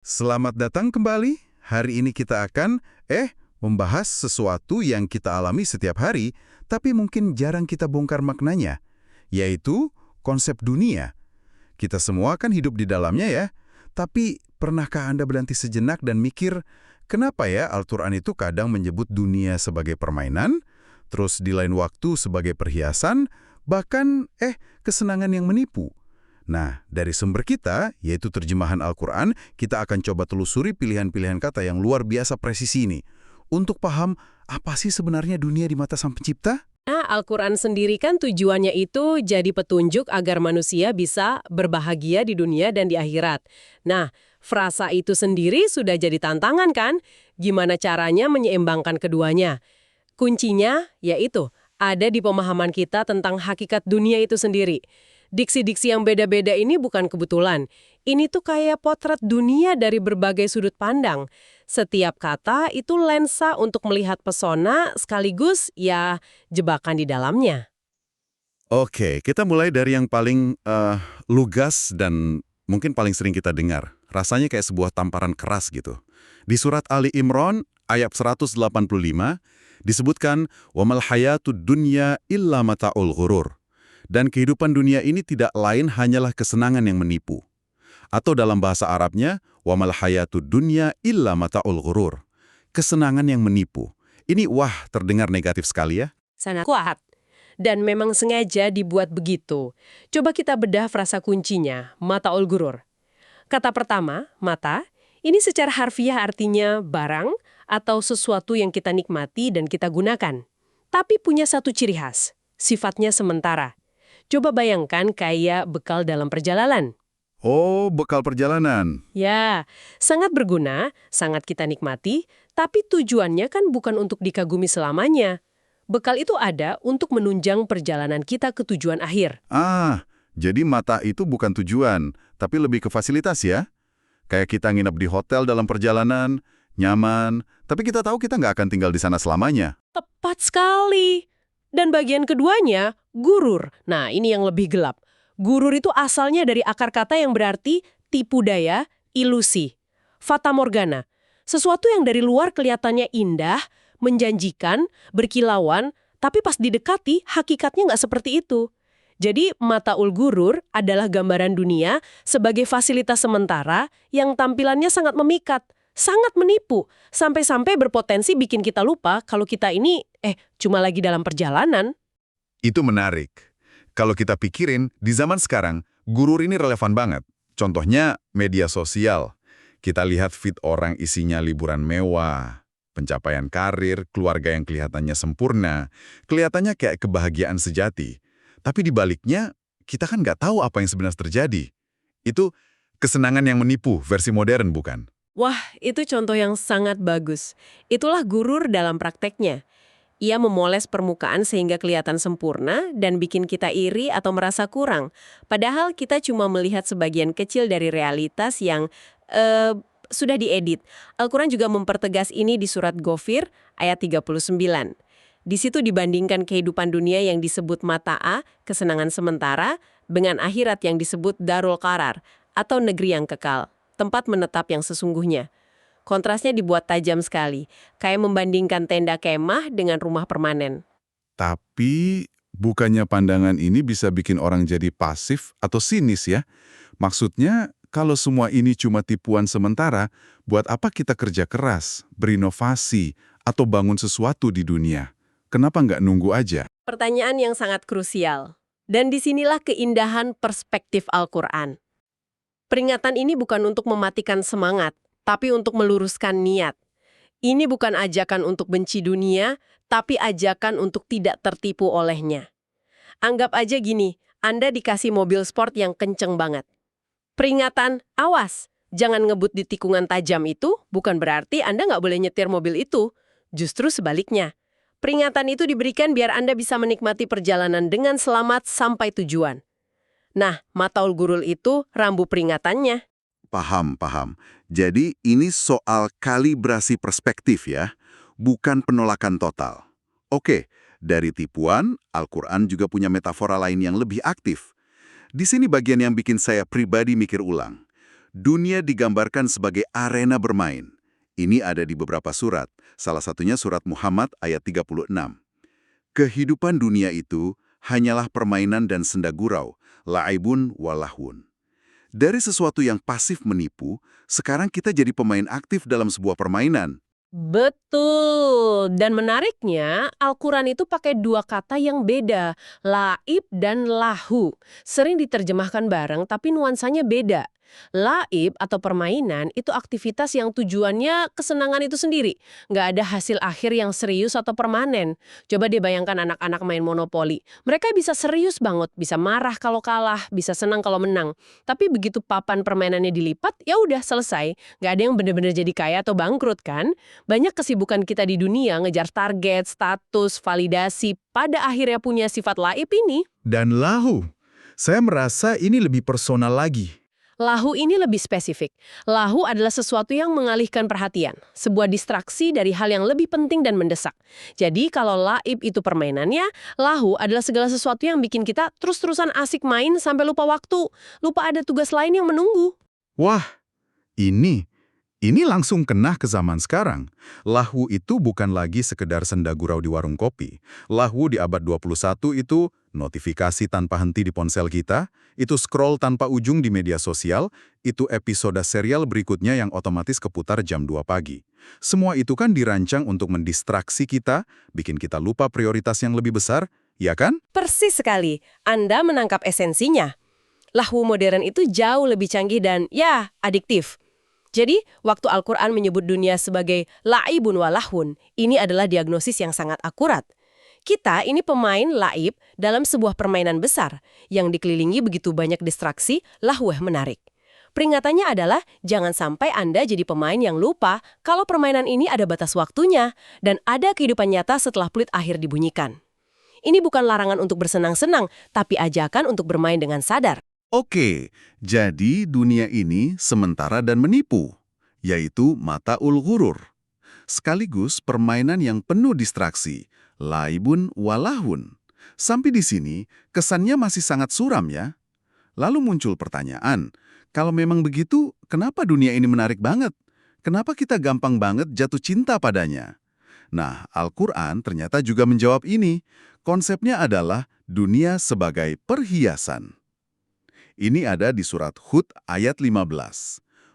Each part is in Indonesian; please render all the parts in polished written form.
Selamat datang kembali. Hari ini kita akan membahas sesuatu yang kita alami setiap hari, tapi mungkin jarang kita bongkar maknanya, yaitu konsep dunia. Kita semua kan hidup di dalamnya ya, tapi pernahkah Anda berhenti sejenak dan mikir, kenapa ya Al-Quran itu kadang menyebut dunia sebagai permainan, terus di lain waktu sebagai perhiasan, bahkan kesenangan yang menipu? Nah, dari sumber kita, yaitu terjemahan Al-Quran, kita akan coba telusuri pilihan-pilihan kata yang luar biasa presisi ini. Untuk paham, apa sih sebenarnya dunia di mata Sang Pencipta? Al-Quran sendiri kan tujuannya itu jadi petunjuk agar manusia bisa berbahagia di dunia dan di akhirat. Nah, frasa itu sendiri sudah jadi tantangan kan? Gimana caranya menyeimbangkan keduanya? Kuncinya yaitu ada di pemahaman kita tentang hakikat dunia itu sendiri. Diksi-diksi yang beda-beda ini bukan kebetulan. Ini tuh kayak potret dunia dari berbagai sudut pandang. Setiap kata itu lensa untuk melihat pesona sekaligus ya jebakan di dalamnya. Oke, kita mulai dari yang paling lugas dan mungkin paling sering kita dengar. Rasanya kayak sebuah tamparan keras gitu. Di surat Ali Imran, ayat 185, disebutkan, وَمَا الْحَيَاةُ الدُّنْيَا إِلَّا مَتَاعُ الْغُرُورِ. Dan kehidupan dunia ini tidak lain hanyalah kesenangan yang menipu. Atau dalam bahasa Arabnya, وَمَا الْحَيَاةُ الدُّنْيَا إِلَّا مَتَاعُ الْغُرُورِ. Kesenangan yang menipu. Ini terdengar negatif sekali ya. Sangat kuat. Dan memang sengaja dibuat begitu. Coba kita bedah frasa kuncinya, mata'ul gurur. Kata pertama, mata, ini secara harfiah artinya barang atau sesuatu yang kita nikmati dan kita gunakan. Tapi punya satu ciri khas, sifatnya sementara. Coba bayangkan kayak bekal dalam perjalanan. Oh, bekal perjalanan. Ya, sangat berguna, sangat kita nikmati, tapi tujuannya kan bukan untuk dikagumi selamanya. Bekal itu ada untuk menunjang perjalanan kita ke tujuan akhir. Jadi mata itu bukan tujuan, tapi lebih ke fasilitas ya? Kayak kita nginep di hotel dalam perjalanan, nyaman, tapi kita tahu kita nggak akan tinggal di sana selamanya. Tepat sekali. Dan bagian keduanya, gurur. Nah, ini yang lebih gelap. Gurur itu asalnya dari akar kata yang berarti tipu daya, ilusi. Fata morgana. Sesuatu yang dari luar kelihatannya indah, menjanjikan, berkilauan, tapi pas didekati, hakikatnya nggak seperti itu. Jadi, mata'ul gurur adalah gambaran dunia sebagai fasilitas sementara yang tampilannya sangat memikat, sangat menipu, sampai-sampai berpotensi bikin kita lupa kalau kita ini, cuma lagi dalam perjalanan. Itu menarik. Kalau kita pikirin, di zaman sekarang, gurur ini relevan banget. Contohnya, media sosial. Kita lihat feed orang isinya liburan mewah, pencapaian karir, keluarga yang kelihatannya sempurna, kelihatannya kayak kebahagiaan sejati. Tapi di baliknya, kita kan nggak tahu apa yang sebenarnya terjadi. Itu kesenangan yang menipu, versi modern bukan? Wah, itu contoh yang sangat bagus. Itulah gurur dalam prakteknya. Ia memoles permukaan sehingga kelihatan sempurna dan bikin kita iri atau merasa kurang. Padahal kita cuma melihat sebagian kecil dari realitas yang sudah diedit. Al-Quran juga mempertegas ini di surat Ghafir ayat 39. Di situ dibandingkan kehidupan dunia yang disebut mata'a, kesenangan sementara, dengan akhirat yang disebut darul qarar, atau negeri yang kekal, tempat menetap yang sesungguhnya. Kontrasnya dibuat tajam sekali, kayak membandingkan tenda kemah dengan rumah permanen. Tapi, bukannya pandangan ini bisa bikin orang jadi pasif atau sinis ya? Maksudnya, kalau semua ini cuma tipuan sementara, buat apa kita kerja keras, berinovasi, atau bangun sesuatu di dunia? Kenapa nggak nunggu aja? Pertanyaan yang sangat krusial. Dan disinilah keindahan perspektif Al-Quran. Peringatan ini bukan untuk mematikan semangat, tapi untuk meluruskan niat. Ini bukan ajakan untuk benci dunia, tapi ajakan untuk tidak tertipu olehnya. Anggap aja gini, Anda dikasih mobil sport yang kenceng banget. Peringatan, awas, jangan ngebut di tikungan tajam itu, bukan berarti Anda nggak boleh nyetir mobil itu. Justru sebaliknya. Peringatan itu diberikan biar Anda bisa menikmati perjalanan dengan selamat sampai tujuan. Nah, mata'ul gurur itu rambu peringatannya. Paham. Jadi ini soal kalibrasi perspektif ya, bukan penolakan total. Oke, dari tipuan, Al-Quran juga punya metafora lain yang lebih aktif. Di sini bagian yang bikin saya pribadi mikir ulang. Dunia digambarkan sebagai arena bermain. Ini ada di beberapa surat, salah satunya surat Muhammad ayat 36. Kehidupan dunia itu hanyalah permainan dan senda gurau, la'ibun walahun. Dari sesuatu yang pasif menipu, sekarang kita jadi pemain aktif dalam sebuah permainan. Betul. Dan menariknya, Al-Quran itu pakai dua kata yang beda, laib dan lahu. Sering diterjemahkan bareng, tapi nuansanya beda. Laib atau permainan itu aktivitas yang tujuannya kesenangan itu sendiri. Nggak ada hasil akhir yang serius atau permanen. Coba deh bayangkan anak-anak main monopoli. Mereka bisa serius banget, bisa marah kalau kalah, bisa senang kalau menang. Tapi begitu papan permainannya dilipat, ya udah selesai. Nggak ada yang benar-benar jadi kaya atau bangkrut kan? Banyak kesibukan kita di dunia ngejar target, status, validasi, pada akhirnya punya sifat laib ini. Dan lahu, saya merasa ini lebih personal lagi. Lahu ini lebih spesifik. Lahu adalah sesuatu yang mengalihkan perhatian, sebuah distraksi dari hal yang lebih penting dan mendesak. Jadi kalau laib itu permainannya, lahu adalah segala sesuatu yang bikin kita terus-terusan asik main sampai lupa waktu, lupa ada tugas lain yang menunggu. Wah, ini langsung kena ke zaman sekarang. Lahu itu bukan lagi sekedar senda gurau di warung kopi. Lahu di abad 21 itu notifikasi tanpa henti di ponsel kita, itu scroll tanpa ujung di media sosial, itu episode serial berikutnya yang otomatis keputar jam 2 pagi. Semua itu kan dirancang untuk mendistraksi kita, bikin kita lupa prioritas yang lebih besar, ya kan? Persis sekali. Anda menangkap esensinya. Lahu modern itu jauh lebih canggih dan, ya, adiktif. Jadi, waktu Al-Quran menyebut dunia sebagai la'ibun walahun, ini adalah diagnosis yang sangat akurat. Kita ini pemain laib dalam sebuah permainan besar yang dikelilingi begitu banyak distraksi, lahwah menarik. Peringatannya adalah jangan sampai Anda jadi pemain yang lupa kalau permainan ini ada batas waktunya dan ada kehidupan nyata setelah peluit akhir dibunyikan. Ini bukan larangan untuk bersenang-senang, tapi ajakan untuk bermain dengan sadar. Oke, jadi dunia ini sementara dan menipu, yaitu mata'ul ghurur. Sekaligus permainan yang penuh distraksi, laibun walahun. Sampai di sini, kesannya masih sangat suram ya. Lalu muncul pertanyaan, kalau memang begitu, kenapa dunia ini menarik banget? Kenapa kita gampang banget jatuh cinta padanya? Nah, Al-Quran ternyata juga menjawab ini. Konsepnya adalah dunia sebagai perhiasan. Ini ada di surat Hud ayat 15.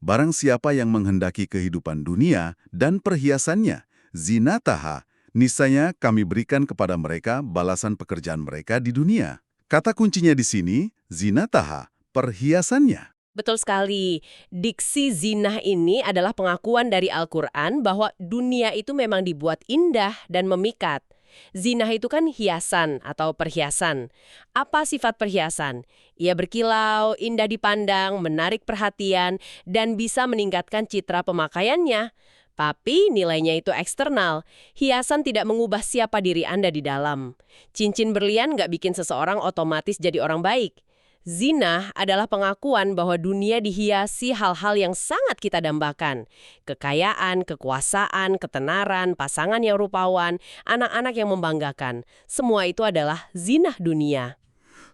Barang siapa yang menghendaki kehidupan dunia dan perhiasannya, zinataha, niscaya kami berikan kepada mereka balasan pekerjaan mereka di dunia. Kata kuncinya di sini, zinataha, perhiasannya. Betul sekali. Diksi zinah ini adalah pengakuan dari Al-Quran bahwa dunia itu memang dibuat indah dan memikat. Zinah itu kan hiasan atau perhiasan. Apa sifat perhiasan? Ia berkilau, indah dipandang, menarik perhatian, dan bisa meningkatkan citra pemakaiannya. Tapi nilainya itu eksternal. Hiasan tidak mengubah siapa diri Anda di dalam. Cincin berlian nggak bikin seseorang otomatis jadi orang baik. Zinah adalah pengakuan bahwa dunia dihiasi hal-hal yang sangat kita dambakan. Kekayaan, kekuasaan, ketenaran, pasangan yang rupawan, anak-anak yang membanggakan. Semua itu adalah zinah dunia.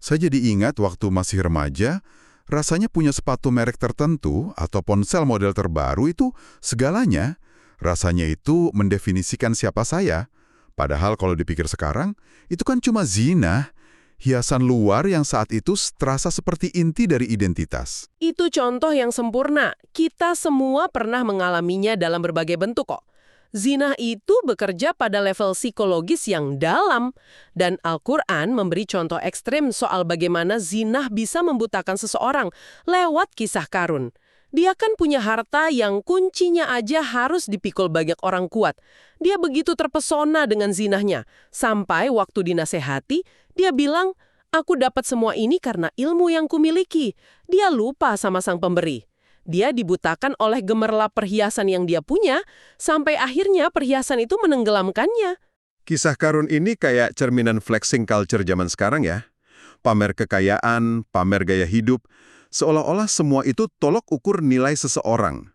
Saya jadi ingat waktu masih remaja, rasanya punya sepatu merek tertentu atau ponsel model terbaru itu segalanya. Rasanya itu mendefinisikan siapa saya. Padahal kalau dipikir sekarang, itu kan cuma zina. Hiasan luar yang saat itu terasa seperti inti dari identitas. Itu contoh yang sempurna. Kita semua pernah mengalaminya dalam berbagai bentuk kok. Zina itu bekerja pada level psikologis yang dalam. Dan Al-Quran memberi contoh ekstrim soal bagaimana zina bisa membutakan seseorang lewat kisah Karun. Dia kan punya harta yang kuncinya aja harus dipikul banyak orang kuat. Dia begitu terpesona dengan zinahnya. Sampai waktu dinasehati, dia bilang, aku dapat semua ini karena ilmu yang kumiliki. Dia lupa sama sang pemberi. Dia dibutakan oleh gemerlap perhiasan yang dia punya, sampai akhirnya perhiasan itu menenggelamkannya. Kisah Karun ini kayak cerminan flexing culture zaman sekarang ya. Pamer kekayaan, pamer gaya hidup, seolah-olah semua itu tolok ukur nilai seseorang.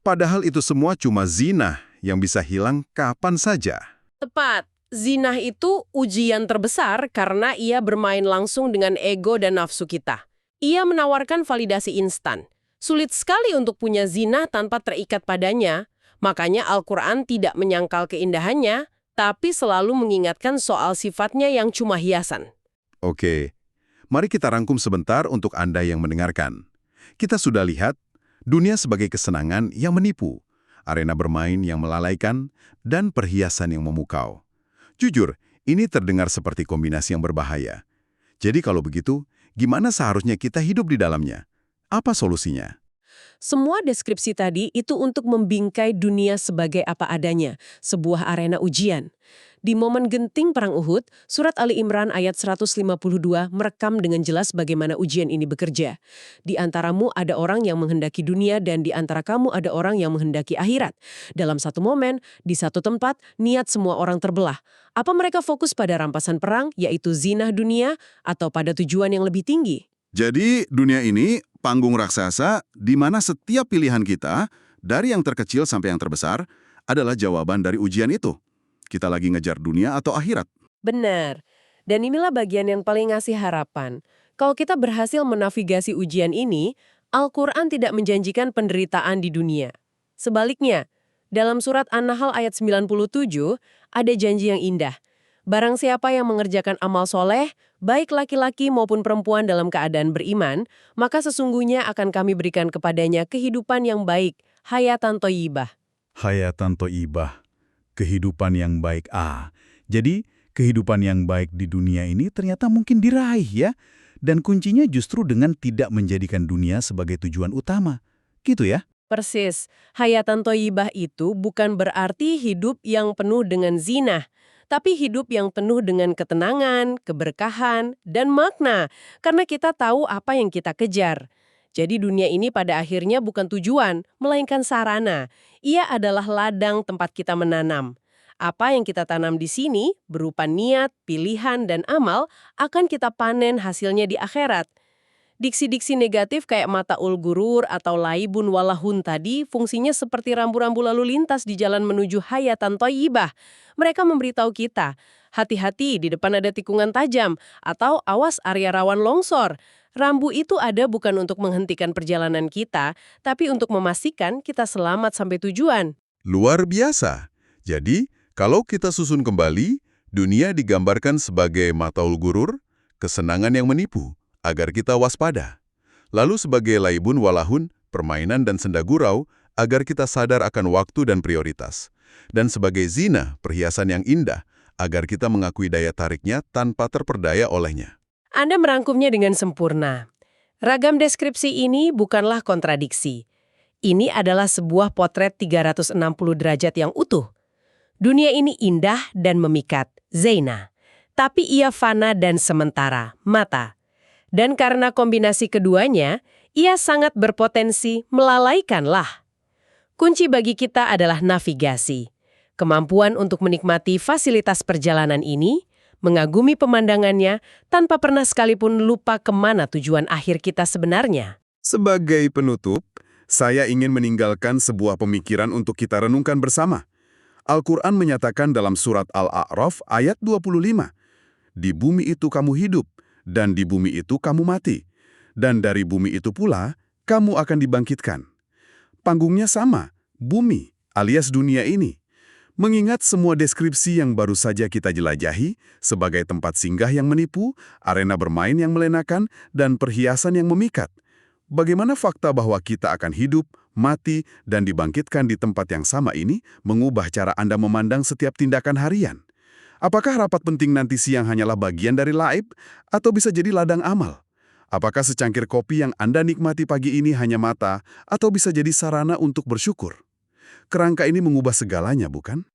Padahal itu semua cuma zina yang bisa hilang kapan saja. Tepat. Zinah itu ujian terbesar karena ia bermain langsung dengan ego dan nafsu kita. Ia menawarkan validasi instan. Sulit sekali untuk punya zina tanpa terikat padanya. Makanya Al-Quran tidak menyangkal keindahannya, tapi selalu mengingatkan soal sifatnya yang cuma hiasan. Oke, mari kita rangkum sebentar untuk Anda yang mendengarkan. Kita sudah lihat dunia sebagai kesenangan yang menipu, arena bermain yang melalaikan, dan perhiasan yang memukau. Jujur, ini terdengar seperti kombinasi yang berbahaya. Jadi kalau begitu, gimana seharusnya kita hidup di dalamnya? Apa solusinya? Semua deskripsi tadi itu untuk membingkai dunia sebagai apa adanya, sebuah arena ujian. Di momen genting Perang Uhud, surat Ali Imran ayat 152 merekam dengan jelas bagaimana ujian ini bekerja. Di antaramu ada orang yang menghendaki dunia dan di antara kamu ada orang yang menghendaki akhirat. Dalam satu momen, di satu tempat, niat semua orang terbelah. Apa mereka fokus pada rampasan perang, yaitu zinah dunia, atau pada tujuan yang lebih tinggi? Jadi, dunia ini panggung raksasa di mana setiap pilihan kita, dari yang terkecil sampai yang terbesar, adalah jawaban dari ujian itu. Kita lagi ngejar dunia atau akhirat. Benar. Dan inilah bagian yang paling ngasih harapan. Kalau kita berhasil menavigasi ujian ini, Al-Quran tidak menjanjikan penderitaan di dunia. Sebaliknya, dalam surat An-Nahl ayat 97, ada janji yang indah. Barang siapa yang mengerjakan amal soleh, baik laki-laki maupun perempuan dalam keadaan beriman, maka sesungguhnya akan kami berikan kepadanya kehidupan yang baik, hayatan thayyibah. Hayatan toibah, kehidupan yang baik. Jadi kehidupan yang baik di dunia ini ternyata mungkin diraih ya. Dan kuncinya justru dengan tidak menjadikan dunia sebagai tujuan utama. Gitu ya? Persis, hayatan thayyibah itu bukan berarti hidup yang penuh dengan zina, tapi hidup yang penuh dengan ketenangan, keberkahan, dan makna, karena kita tahu apa yang kita kejar. Jadi dunia ini pada akhirnya bukan tujuan, melainkan sarana. Ia adalah ladang tempat kita menanam. Apa yang kita tanam di sini, berupa niat, pilihan, dan amal, akan kita panen hasilnya di akhirat. Diksi-diksi negatif kayak mataul gurur atau laibun walahun tadi fungsinya seperti rambu-rambu lalu lintas di jalan menuju hayatan thayyibah. Mereka memberitahu kita, hati-hati di depan ada tikungan tajam atau awas area rawan longsor. Rambu itu ada bukan untuk menghentikan perjalanan kita, tapi untuk memastikan kita selamat sampai tujuan. Luar biasa. Jadi, kalau kita susun kembali, dunia digambarkan sebagai mataul gurur, kesenangan yang menipu, agar kita waspada. Lalu sebagai laibun walahun, permainan dan senda gurau, agar kita sadar akan waktu dan prioritas. Dan sebagai zina, perhiasan yang indah, agar kita mengakui daya tariknya tanpa terperdaya olehnya. Anda merangkumnya dengan sempurna. Ragam deskripsi ini bukanlah kontradiksi. Ini adalah sebuah potret 360 derajat yang utuh. Dunia ini indah dan memikat, zina. Tapi ia fana dan sementara, mata. Dan karena kombinasi keduanya, ia sangat berpotensi melalaikanlah. Kunci bagi kita adalah navigasi. Kemampuan untuk menikmati fasilitas perjalanan ini, mengagumi pemandangannya, tanpa pernah sekalipun lupa kemana tujuan akhir kita sebenarnya. Sebagai penutup, saya ingin meninggalkan sebuah pemikiran untuk kita renungkan bersama. Al-Quran menyatakan dalam surat Al-A'raf ayat 25, "Di bumi itu kamu hidup, dan di bumi itu kamu mati. Dan dari bumi itu pula, kamu akan dibangkitkan." Panggungnya sama, bumi alias dunia ini. Mengingat semua deskripsi yang baru saja kita jelajahi sebagai tempat singgah yang menipu, arena bermain yang melenakan, dan perhiasan yang memikat. Bagaimana fakta bahwa kita akan hidup, mati, dan dibangkitkan di tempat yang sama ini mengubah cara Anda memandang setiap tindakan harian? Apakah rapat penting nanti siang hanyalah bagian dari laib, atau bisa jadi ladang amal? Apakah secangkir kopi yang Anda nikmati pagi ini hanya mata, atau bisa jadi sarana untuk bersyukur? Kerangka ini mengubah segalanya, bukan?